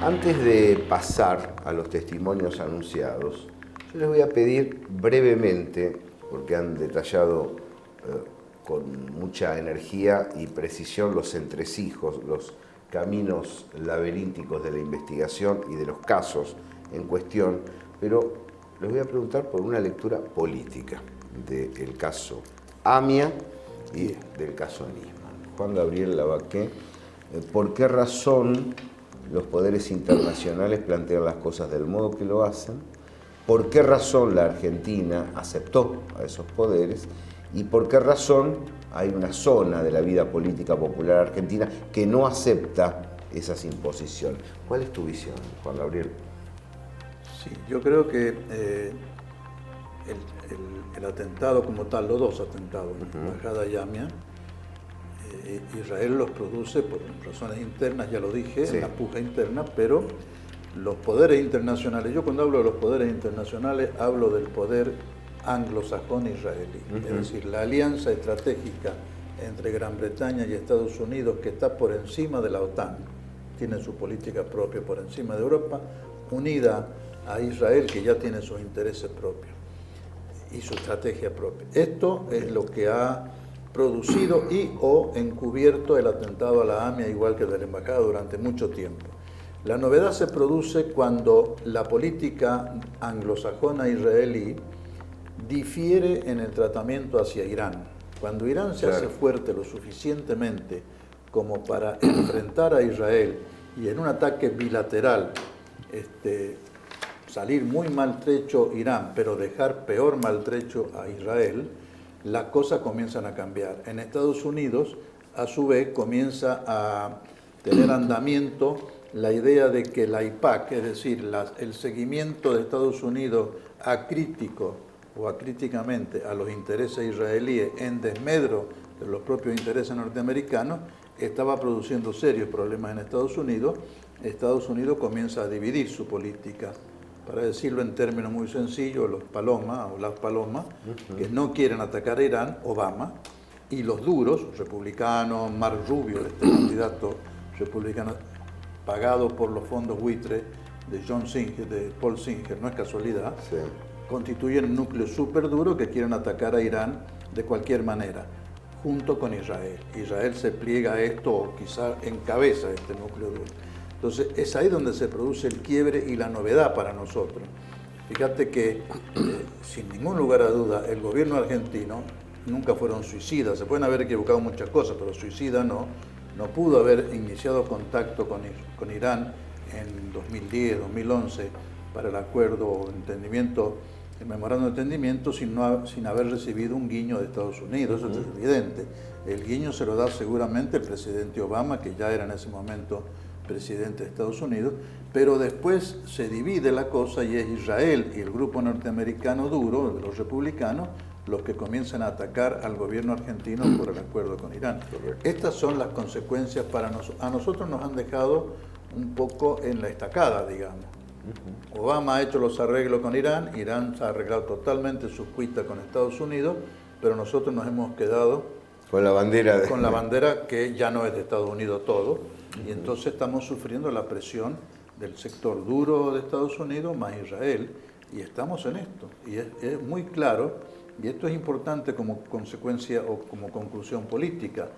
Antes de pasar a los testimonios anunciados, yo les voy a pedir brevemente, porque han detallado con mucha energía y precisión los entresijos, los caminos laberínticos de la investigación y de los casos en cuestión, pero les voy a preguntar por una lectura política del caso AMIA y del caso Nisman. Juan Gabriel Lavaqué, ¿por qué razón los poderes internacionales plantean las cosas del modo que lo hacen? ¿Por qué razón la Argentina aceptó a esos poderes? ¿Y por qué razón hay una zona de la vida política popular argentina que no acepta esas imposiciones? ¿Cuál es tu visión, Juan Gabriel? Sí, yo creo que el atentado como tal, los dos atentados, la embajada y AMIA, Israel los produce por razones internas, ya lo dije, sí, la puja interna, pero los poderes internacionales, yo cuando hablo de los poderes internacionales hablo del poder anglosajón israelí, es decir, la alianza estratégica entre Gran Bretaña y Estados Unidos que está por encima de la OTAN, tiene su política propia por encima de Europa, unida a Israel que ya tiene sus intereses propios y su estrategia propia. Esto es lo que ha producido y o encubierto el atentado a la AMIA, igual que de la embajada, durante mucho tiempo. La novedad se produce cuando la política anglosajona israelí difiere en el tratamiento hacia Irán. Cuando Irán se hace fuerte lo suficientemente como para enfrentar a Israel y en un ataque bilateral salir muy maltrecho Irán, pero dejar peor maltrecho a Israel, las cosas comienzan a cambiar. En Estados Unidos, a su vez, comienza a tener andamiento la idea de que la AIPAC, es decir, el seguimiento de Estados Unidos acrítico o acríticamente a los intereses israelíes en desmedro de los propios intereses norteamericanos, estaba produciendo serios problemas en Estados Unidos. Estados Unidos comienza a dividir su política. Para decirlo en términos muy sencillos, los palomas o las palomas que no quieren atacar a Irán, Obama, y los duros, republicanos, Mark Rubio, este candidato republicano pagado por los fondos buitre de Paul Singer, no es casualidad, constituyen un núcleo súper duro que quieren atacar a Irán de cualquier manera, junto con Israel. Israel se pliega a esto o quizá encabeza este núcleo duro. Entonces, es ahí donde se produce el quiebre y la novedad para nosotros. Fíjate que, sin ningún lugar a duda, el gobierno argentino nunca fueron suicidas. Se pueden haber equivocado muchas cosas, pero suicida no pudo haber iniciado contacto con Irán en 2010, 2011, para el acuerdo o entendimiento, el memorándum de entendimiento, sin haber recibido un guiño de Estados Unidos. Eso es evidente. El guiño se lo da seguramente el presidente Obama, que ya era en ese momento presidente de Estados Unidos, pero después se divide la cosa y es Israel y el grupo norteamericano duro, de los republicanos, los que comienzan a atacar al gobierno argentino por el acuerdo con Irán. Estas son las consecuencias para nosotros. A nosotros nos han dejado un poco en la estacada, digamos. Obama ha hecho los arreglos con Irán, Irán se ha arreglado totalmente sus cuitas con Estados Unidos, pero nosotros nos hemos quedado con la bandera con la bandera que ya no es de Estados Unidos todo, y entonces estamos sufriendo la presión del sector duro de Estados Unidos más Israel, y estamos en esto, y es muy claro, y esto es importante como consecuencia o como conclusión política.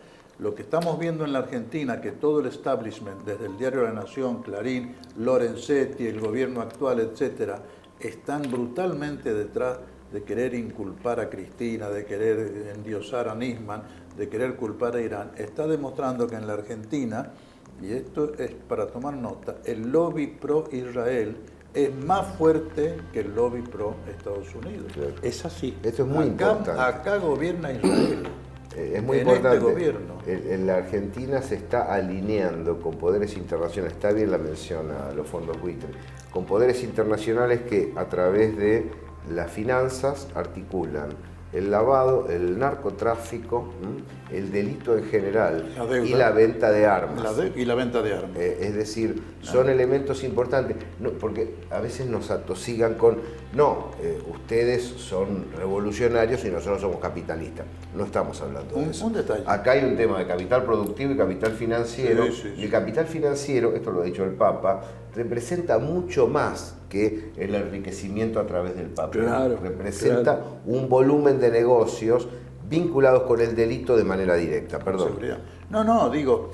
Lo que estamos viendo en la Argentina, que todo el establishment, desde el diario La Nación, Clarín, Lorenzetti, el gobierno actual, etcétera, están brutalmente detrás de querer inculpar a Cristina, de querer endiosar a Nisman, de querer culpar a Irán, está demostrando que en la Argentina, y esto es para tomar nota, el lobby pro-Israel es más fuerte que el lobby pro-Estados Unidos. Claro. Es así. Esto es muy importante. Acá gobierna Israel. Es muy en importante. Este gobierno. En la Argentina se está alineando con poderes internacionales, está bien la mención a los fondos buitre, con poderes internacionales que a través de las finanzas articulan el lavado, el narcotráfico, el delito en general y la venta de armas. Y la venta de armas. Es decir, son elementos importantes, porque a veces nos atosigan con no, ustedes son revolucionarios y nosotros somos capitalistas. No estamos hablando de eso. Un detalle. Acá hay un tema de capital productivo y capital financiero. Sí. Y el capital financiero, esto lo ha dicho el Papa, representa mucho más que el enriquecimiento a través del papel. Representa un volumen de negocios vinculados con el delito de manera directa. Perdón. No, digo,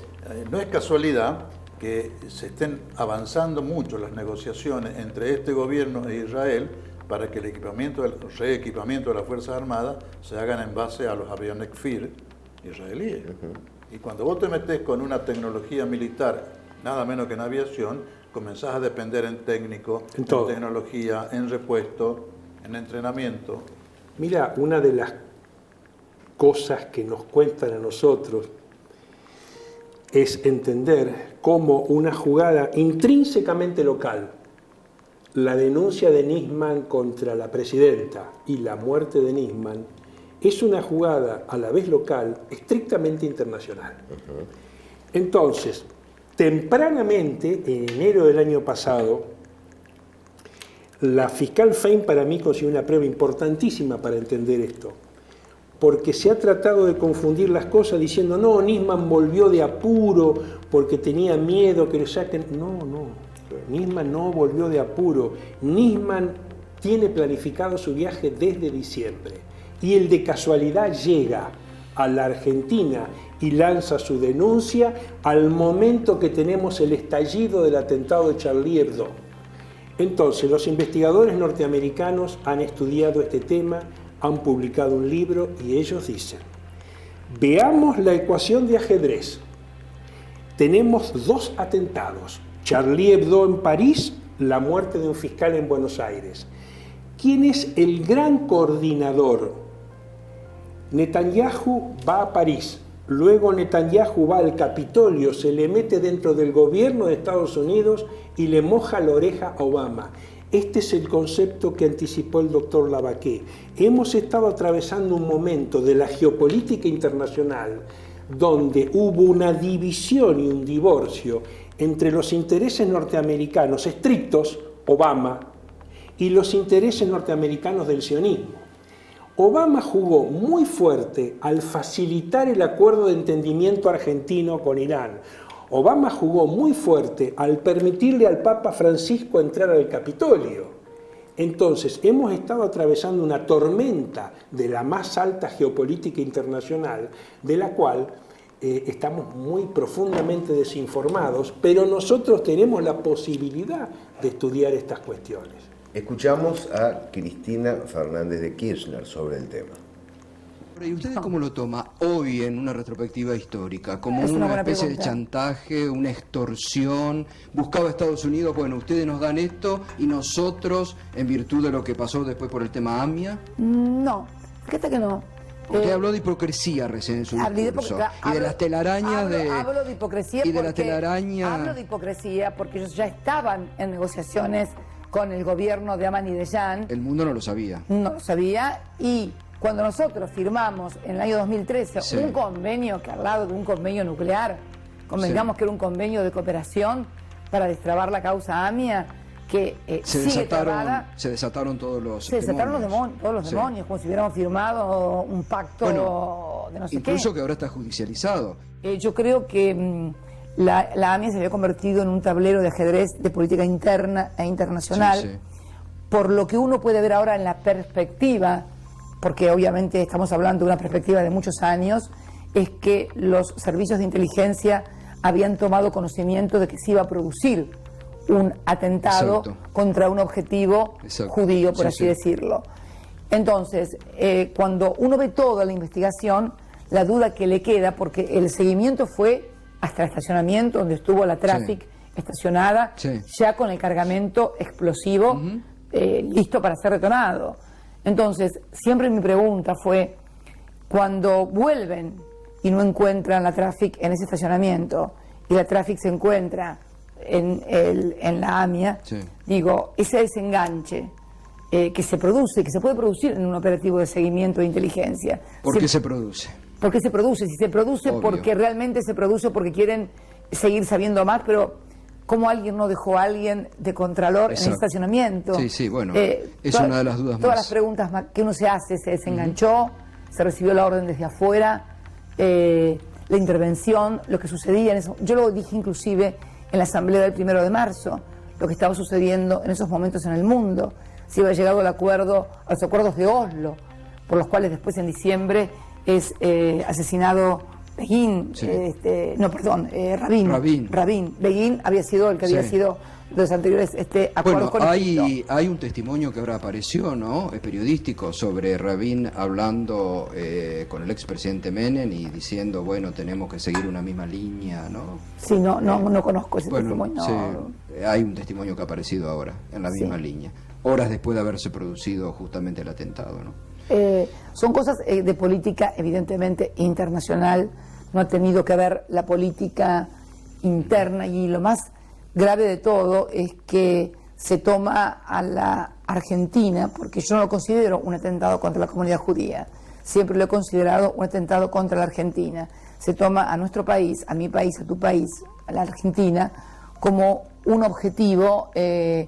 no es casualidad que se estén avanzando mucho las negociaciones entre este gobierno e Israel para que el reequipamiento de las Fuerzas Armadas se hagan en base a los aviones Kfir israelíes. Y cuando vos te metés con una tecnología militar, nada menos que en aviación, comenzás a depender en técnico, en tecnología, en repuesto, en entrenamiento. Mira, una de las cosas que nos cuentan a nosotros es entender cómo una jugada intrínsecamente local, la denuncia de Nisman contra la presidenta y la muerte de Nisman, es una jugada a la vez local, estrictamente internacional. Entonces, tempranamente, en enero del año pasado, la fiscal Fein para mí consiguió una prueba importantísima para entender esto, porque se ha tratado de confundir las cosas diciendo, no, Nisman volvió de apuro porque tenía miedo que lo saquen. No, Nisman no volvió de apuro. Nisman tiene planificado su viaje desde diciembre y él de casualidad llega a la Argentina y lanza su denuncia al momento que tenemos el estallido del atentado de Charlie Hebdo. Entonces, los investigadores norteamericanos han estudiado este tema, han publicado un libro y ellos dicen, veamos la ecuación de ajedrez. Tenemos dos atentados, Charlie Hebdo en París, la muerte de un fiscal en Buenos Aires. ¿Quién es el gran coordinador? Netanyahu va a París, luego Netanyahu va al Capitolio, se le mete dentro del gobierno de Estados Unidos y le moja la oreja a Obama. Este es el concepto que anticipó el doctor Lavaqué. Hemos estado atravesando un momento de la geopolítica internacional donde hubo una división y un divorcio entre los intereses norteamericanos estrictos, Obama, y los intereses norteamericanos del sionismo. Obama jugó muy fuerte al facilitar el acuerdo de entendimiento argentino con Irán. Obama jugó muy fuerte al permitirle al Papa Francisco entrar al Capitolio. Entonces, hemos estado atravesando una tormenta de la más alta geopolítica internacional, de la cual estamos muy profundamente desinformados, pero nosotros tenemos la posibilidad de estudiar estas cuestiones. Escuchamos a Cristina Fernández de Kirchner sobre el tema. ¿Y usted cómo lo toma hoy en una retrospectiva histórica? ¿Como una especie de chantaje, una extorsión? ¿Buscaba Estados Unidos, bueno, ustedes nos dan esto y nosotros, en virtud de lo que pasó después por el tema AMIA? No, fíjate que no. Usted habló de hipocresía recién en su discurso. Y de las telarañas hablo de hipocresía y de la telaraña. Hablo de hipocresía porque ellos ya estaban en negociaciones con el gobierno de Ahmadinejad. El mundo no lo sabía. No lo sabía y cuando nosotros firmamos en el año 2013 un convenio que al lado de un convenio nuclear, convengamos que era un convenio de cooperación para destrabar la causa AMIA, que se desataron todos los demonios, como si hubiéramos firmado un pacto de no sé qué. Incluso que ahora está judicializado. Yo creo que la AMIA se había convertido en un tablero de ajedrez de política interna e internacional, por lo que uno puede ver ahora en la perspectiva, porque obviamente estamos hablando de una perspectiva de muchos años, es que los servicios de inteligencia habían tomado conocimiento de que se iba a producir un atentado contra un objetivo judío, por así decirlo. Entonces, cuando uno ve toda la investigación, la duda que le queda, porque el seguimiento fue hasta el estacionamiento donde estuvo la Traffic estacionada, ya con el cargamento explosivo listo para ser detonado. Entonces, siempre mi pregunta fue, cuando vuelven y no encuentran la Traffic en ese estacionamiento, y la Traffic se encuentra en la AMIA, digo, ese desenganche que se produce, que se puede producir en un operativo de seguimiento de inteligencia. ¿Por qué se produce? ¿Por qué se produce? Si se produce porque realmente se produce porque quieren seguir sabiendo más, pero cómo alguien no dejó a alguien de contralor en el estacionamiento. Sí, bueno, es una de las dudas todas más. las preguntas que uno se hace, se desenganchó, se recibió la orden desde afuera, la intervención, lo que sucedía en eso. Yo lo dije inclusive en la asamblea del 1 de marzo, lo que estaba sucediendo en esos momentos en el mundo. Se iba llegado al acuerdo, a los acuerdos de Oslo, por los cuales después en diciembre es asesinado Begin, Sí. Rabin. Begin había sido el que había sido de los anteriores acuerdos con Egipto. Hay un testimonio que ahora apareció, ¿no? Es periodístico, sobre Rabin hablando con el expresidente Menem y diciendo, bueno, tenemos que seguir una misma línea, ¿no? Sí, no conozco ese testimonio. Sí, hay un testimonio que ha aparecido ahora, en la misma línea, horas después de haberse producido justamente el atentado, ¿no? Son cosas de política evidentemente internacional, no ha tenido que ver la política interna, y lo más grave de todo es que se toma a la Argentina, porque yo no lo considero un atentado contra la comunidad judía, siempre lo he considerado un atentado contra la Argentina. Se toma a nuestro país, a mi país, a tu país, a la Argentina, como un objetivo que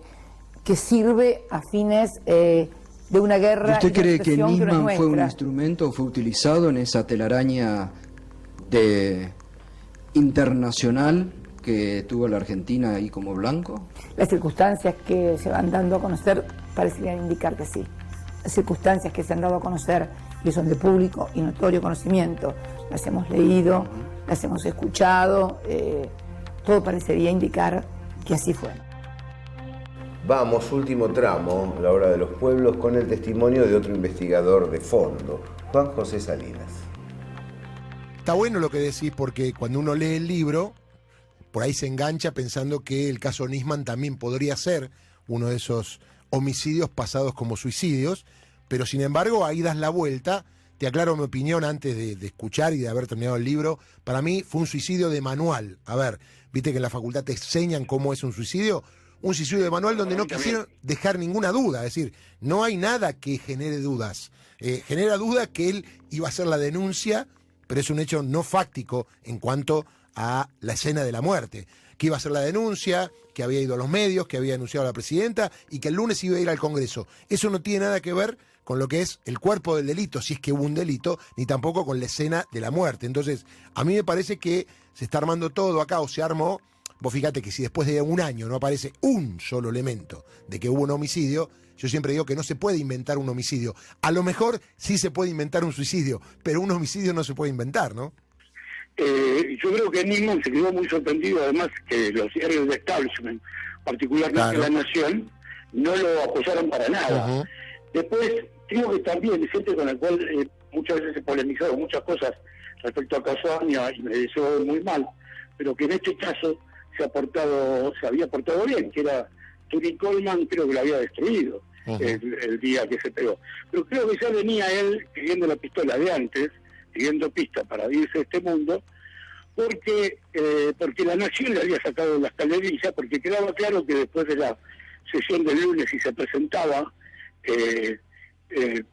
sirve a fines de una guerra. ¿Usted cree que expresión no es Nisman fue un nuestra. instrumento, fue utilizado en esa telaraña internacional que tuvo la Argentina ahí como blanco? Las circunstancias que se van dando a conocer parecerían indicar que sí. Las circunstancias que se han dado a conocer y son de público y notorio conocimiento, las hemos leído, las hemos escuchado, todo parecería indicar que así fue. Vamos, último tramo, la hora de los pueblos, con el testimonio de otro investigador de fondo, Juan José Salinas. Está bueno lo que decís, porque cuando uno lee el libro, por ahí se engancha pensando que el caso Nisman también podría ser uno de esos homicidios pasados como suicidios, pero sin embargo ahí das la vuelta. Te aclaro mi opinión antes de escuchar y de haber terminado el libro. Para mí fue un suicidio de manual. A ver, viste que en la facultad te enseñan cómo es un suicidio de manual donde no quisieron dejar ninguna duda. Es decir, no hay nada que genere dudas. Genera duda que él iba a hacer la denuncia, pero es un hecho no fáctico en cuanto a la escena de la muerte. Que iba a hacer la denuncia, que había ido a los medios, que había denunciado a la presidenta y que el lunes iba a ir al Congreso. Eso no tiene nada que ver con lo que es el cuerpo del delito, si es que hubo un delito, ni tampoco con la escena de la muerte. Entonces, a mí me parece que se está armando todo acá, o se armó. Vos fíjate que si después de un año no aparece un solo elemento de que hubo un homicidio, yo siempre digo que no se puede inventar un homicidio. A lo mejor sí se puede inventar un suicidio, pero un homicidio no se puede inventar, ¿no? Yo creo que Nisman se quedó muy sorprendido, además, que los diarios de establishment, particularmente La Nación, no lo apoyaron para nada. Después, creo que también gente con la cual muchas veces he polemizado muchas cosas respecto a Casonia y me deseo muy mal, pero que en este caso se había portado bien, que era Turi Coleman, creo que lo había destruido el día que se pegó. Pero creo que ya venía él pidiendo la pistola de antes, pidiendo pista para irse de este mundo, porque La Nación le había sacado las calderillas, porque quedaba claro que después de la sesión del lunes, si se presentaba,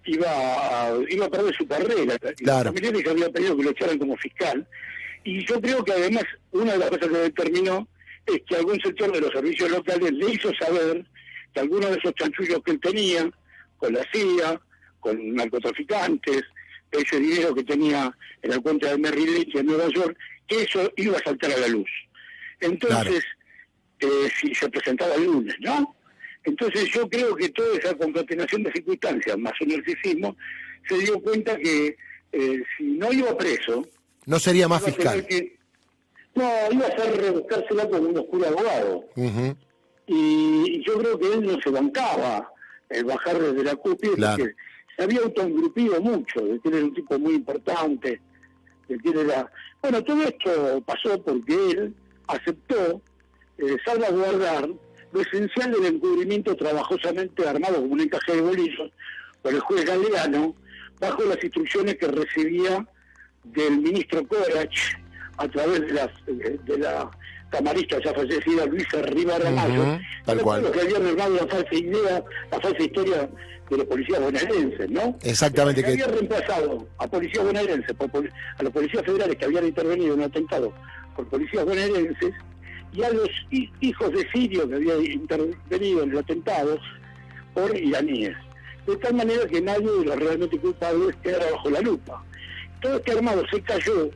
iba a perder su carrera. Claro. También que había pedido que lo echaran como fiscal. Y yo creo que además una de las cosas que determinó es que algún sector de los servicios locales le hizo saber que algunos de esos chanchullos que él tenía con la CIA, con narcotraficantes, ese dinero que tenía en la cuenta de Merrill Lynch en Nueva York, que eso iba a saltar a la luz. Entonces, si se presentaba el lunes, ¿no? Entonces yo creo que toda esa concatenación de circunstancias, más un narcisismo, se dio cuenta que si no iba preso... No sería más fiscal. Iba a ser rebuscársela con un oscuro abogado. Y yo creo que él no se bancaba el bajar desde la cúspide, porque se había autoengrupido mucho, de que él era un tipo muy importante, de que él era... Bueno, todo esto pasó porque él aceptó salvaguardar lo esencial del encubrimiento trabajosamente armado como un encaje de bolillos por el juez Galeano, bajo las instrucciones que recibía del ministro Corach a través de la camarista ya fallecida Luisa Rivera Ramallo, tal cual, que habían armado la falsa historia de los policías bonaerenses, ¿no? Exactamente. Que había reemplazado a policías bonaerenses, a los policías federales que habían intervenido en un atentado por policías bonaerenses, y a los hijos de Sirio que habían intervenido en los atentados por iraníes. De tal manera que nadie de los realmente culpables quedara bajo la lupa. Todo este armado se cayó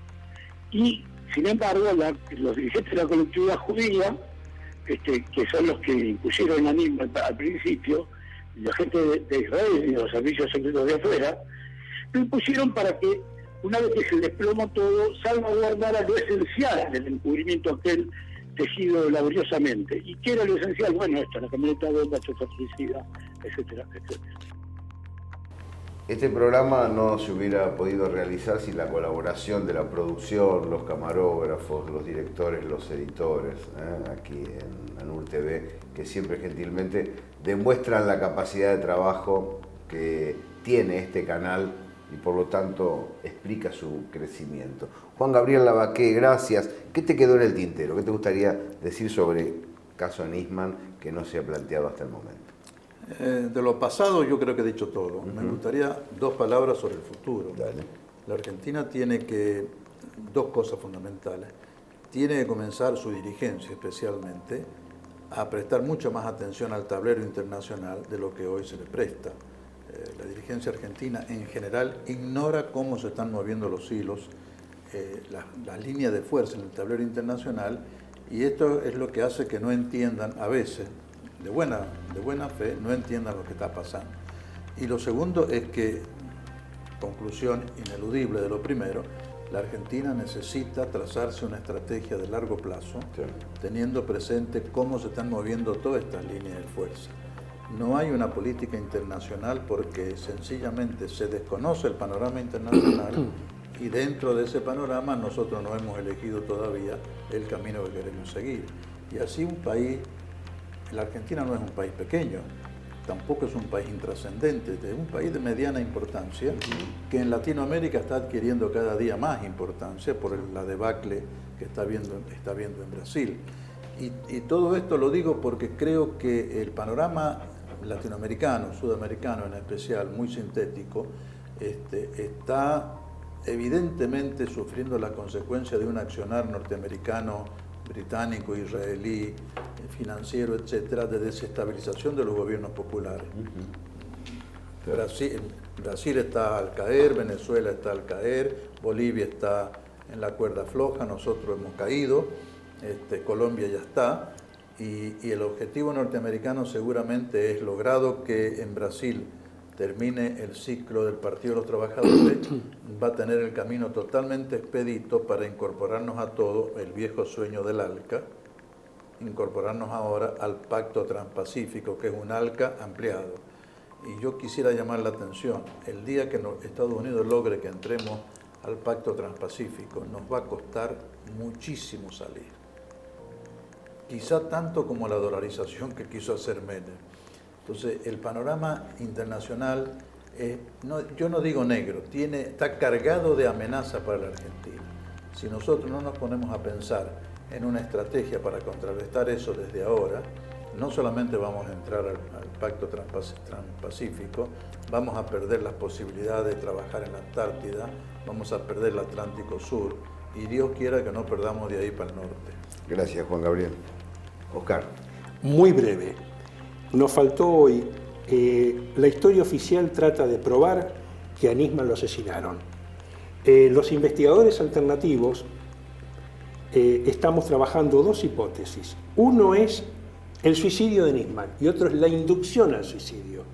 y, sin embargo, los dirigentes de la colectividad judía, que son los que impusieron a Nisman al principio, la gente de Israel y los servicios secretos de afuera, lo impusieron para que, una vez que se desplomó todo, salvaguardara lo esencial del encubrimiento aquel tejido laboriosamente. ¿Y qué era lo esencial? Bueno, esto, la camioneta bomba, chofer suicida, etcétera, etcétera. Este programa no se hubiera podido realizar sin la colaboración de la producción, los camarógrafos, los directores, los editores, aquí en ANUR TV, que siempre gentilmente demuestran la capacidad de trabajo que tiene este canal y por lo tanto explica su crecimiento. Juan Gabriel Lavaqué, gracias. ¿Qué te quedó en el tintero? ¿Qué te gustaría decir sobre el caso Nisman que no se ha planteado hasta el momento? De lo pasado yo creo que he dicho todo. Me gustaría 2 palabras sobre el futuro. Dale. La Argentina tiene que, 2 cosas fundamentales. Tiene que comenzar su dirigencia especialmente a prestar mucha más atención al tablero internacional de lo que hoy se le presta. La dirigencia argentina en general ignora cómo se están moviendo los hilos, las líneas de fuerza en el tablero internacional, y esto es lo que hace que no entiendan a veces, de buena fe, no entiendan lo que está pasando. Y lo segundo es que, conclusión ineludible de lo primero, la Argentina necesita trazarse una estrategia de largo plazo, teniendo presente cómo se están moviendo todas estas líneas de fuerza. No hay una política internacional porque sencillamente se desconoce el panorama internacional y dentro de ese panorama nosotros no hemos elegido todavía el camino que queremos seguir. Y así un país, la Argentina no es un país pequeño, tampoco es un país intrascendente, es un país de mediana importancia que en Latinoamérica está adquiriendo cada día más importancia por la debacle que está viendo en Brasil. Y todo esto lo digo porque creo que el panorama latinoamericano, sudamericano en especial, muy sintético, está evidentemente sufriendo la consecuencia de un accionar norteamericano, británico, israelí, financiero, etcétera, de desestabilización de los gobiernos populares. Brasil está al caer, Venezuela está al caer, Bolivia está en la cuerda floja, nosotros hemos caído, Colombia ya está, y el objetivo norteamericano seguramente es, logrado que en Brasil termine el ciclo del Partido de los Trabajadores, va a tener el camino totalmente expedito para incorporarnos a todo el viejo sueño del ALCA, incorporarnos ahora al Pacto Transpacífico, que es un ALCA ampliado. Y yo quisiera llamar la atención, el día que Estados Unidos logre que entremos al Pacto Transpacífico, nos va a costar muchísimo salir. Quizá tanto como la dolarización que quiso hacer Menem. Entonces, el panorama internacional, yo no digo negro, está cargado de amenaza para la Argentina. Si nosotros no nos ponemos a pensar en una estrategia para contrarrestar eso desde ahora, no solamente vamos a entrar al Pacto Transpacífico, vamos a perder las posibilidades de trabajar en la Antártida, vamos a perder el Atlántico Sur, y Dios quiera que no perdamos de ahí para el norte. Gracias, Juan Gabriel. Oscar. Muy breve. Nos faltó hoy, la historia oficial trata de probar que a Nisman lo asesinaron. Los investigadores alternativos estamos trabajando 2 hipótesis. Uno es el suicidio de Nisman y otro es la inducción al suicidio.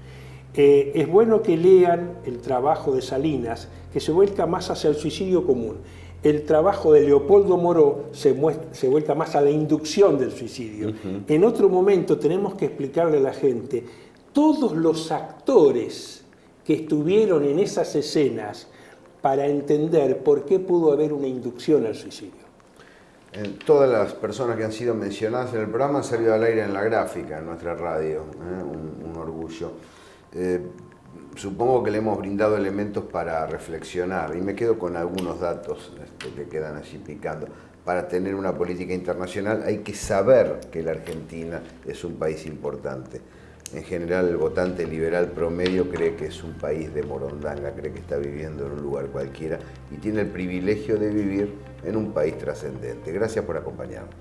Es bueno que lean el trabajo de Salinas, que se vuelca más hacia el suicidio común. El trabajo de Leopoldo Moró se vuelca más a la inducción del suicidio. En otro momento tenemos que explicarle a la gente todos los actores que estuvieron en esas escenas para entender por qué pudo haber una inducción al suicidio. Todas las personas que han sido mencionadas en el programa han salido al aire en la gráfica, en nuestra radio, un orgullo. Supongo que le hemos brindado elementos para reflexionar y me quedo con algunos datos que quedan allí picando. Para tener una política internacional hay que saber que la Argentina es un país importante. En general el votante liberal promedio cree que es un país de morondanga, cree que está viviendo en un lugar cualquiera y tiene el privilegio de vivir en un país trascendente. Gracias por acompañarnos.